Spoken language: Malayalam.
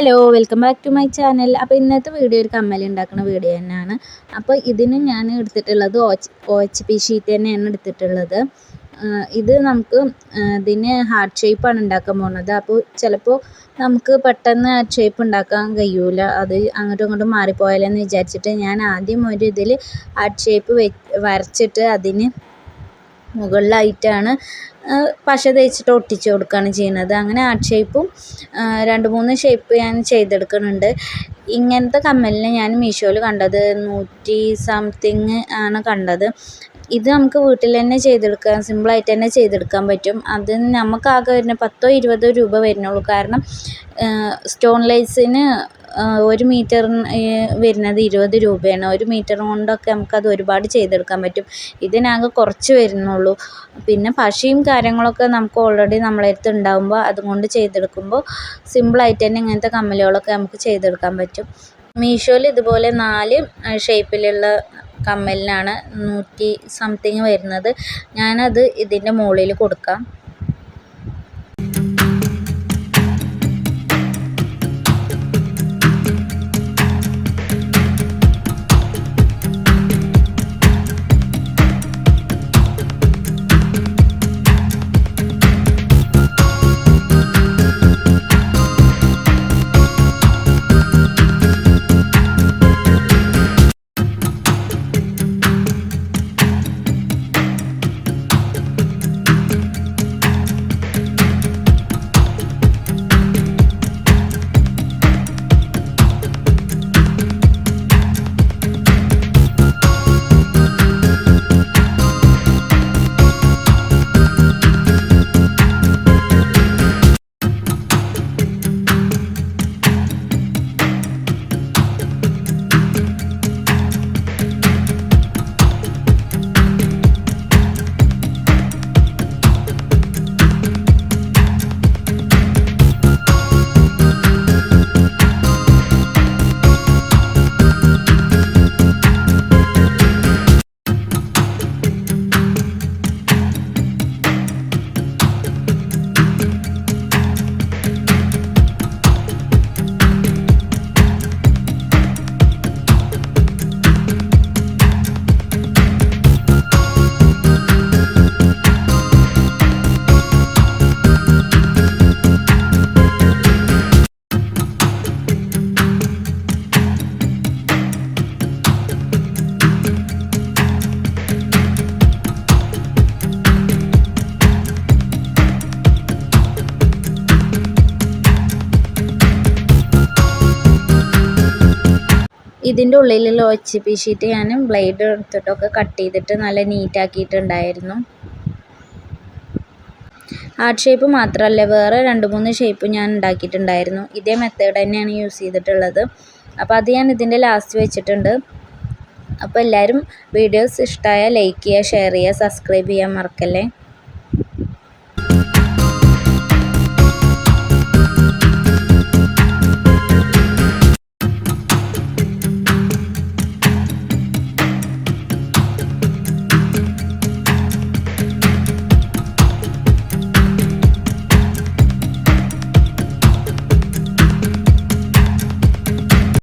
Hello welcome back to my channel. അപ്പോൾ ഇന്നത്തെ വീഡിയോ ഒരു കമ്മൽ ഉണ്ടാക്കുന്ന വീഡിയോ തന്നെയാണ്. അപ്പോൾ ഇതിന് ഞാൻ എടുത്തിട്ടുള്ളത് OHP ഷീറ്റ് തന്നെയാണ് എടുത്തിട്ടുള്ളത്. ഇത് നമുക്ക് ഇതിന് ഹാർട്ട് ഷേപ്പാണ് ഉണ്ടാക്കാൻ പോകുന്നത്. അപ്പോൾ ചിലപ്പോൾ നമുക്ക് പെട്ടെന്ന് ഹാർട്ട് ഷേപ്പ് ഉണ്ടാക്കാൻ കഴിയൂല, അത് അങ്ങോട്ടും ഇങ്ങോട്ടും മാറിപ്പോയാലെന്ന് വിചാരിച്ചിട്ട് ഞാൻ ആദ്യം ഒരു ഇതിൽ ഹാർട്ട് ഷേപ്പ് വരച്ചിട്ട് അതിന് മുകളിലായിട്ടാണ് പശ തേച്ചിട്ട് ഒട്ടിച്ച് കൊടുക്കുകയാണ് ചെയ്യുന്നത്. അങ്ങനെ ഹാർട്ട് ഷേപ്പും 2-3 ഷേപ്പ് ഞാൻ ചെയ്തെടുക്കുന്നുണ്ട്. ഇങ്ങനത്തെ കമ്മലിന് ഞാൻ മീഷോയിൽ കണ്ടത് 100 സംതിങ് ആണ് കണ്ടത്. ഇത് നമുക്ക് വീട്ടിൽ തന്നെ ചെയ്തെടുക്കാം, സിമ്പിളായിട്ട് തന്നെ ചെയ്തെടുക്കാൻ പറ്റും. അത് നമുക്കാകെ വരുന്ന 10-20 രൂപ വരുന്നുള്ളൂ. കാരണം സ്റ്റോൺ ലേസിന് 1 മീറ്ററിന് വരുന്നത് 20 രൂപയാണ്. 1 മീറ്റർ കൊണ്ടൊക്കെ നമുക്കത് ഒരുപാട് ചെയ്തെടുക്കാൻ പറ്റും. ഇതിനാകെ കുറച്ച് വരുന്നുള്ളൂ. പിന്നെ പശയും കാര്യങ്ങളൊക്കെ നമുക്ക് ഓൾറെഡി നമ്മളെ അടുത്ത് ഉണ്ടാകുമ്പോൾ അതുകൊണ്ട് ചെയ്തെടുക്കുമ്പോൾ സിമ്പിളായിട്ട് തന്നെ ഇങ്ങനത്തെ കമ്മലുകളൊക്കെ നമുക്ക് ചെയ്തെടുക്കാൻ പറ്റും. മീഷോയിൽ ഇതുപോലെ 4 ഷേപ്പിലുള്ള കമ്മലിനാണ് 100 സംതിങ് വരുന്നത്. ഞാനത് ഇതിൻ്റെ മുകളിൽ കൊടുക്കാം. ഇതിൻ്റെ ഉള്ളിലുള്ള OHP ഷീറ്റ് ഞാൻ ബ്ലേഡ് എടുത്തിട്ടൊക്കെ കട്ട് ചെയ്തിട്ട് നല്ല നീറ്റാക്കിയിട്ടുണ്ടായിരുന്നു. ഹാർട്ട് ഷേപ്പ് മാത്രമല്ല വേറെ 2-3 ഷേപ്പ് ഞാൻ ഉണ്ടാക്കിയിട്ടുണ്ടായിരുന്നു. ഇതേ മെത്തേഡ് തന്നെയാണ് യൂസ് ചെയ്തിട്ടുള്ളത്. അപ്പോൾ അത് ഞാൻ ഇതിൻ്റെ ലാസ്റ്റ് വെച്ചിട്ടുണ്ട്. അപ്പോൾ എല്ലാവരും വീഡിയോസ് ഇഷ്ടമായാൽ ലൈക്ക് ചെയ്യുക, ഷെയർ ചെയ്യുക, സബ്സ്ക്രൈബ് ചെയ്യാൻ മറക്കല്ലേ.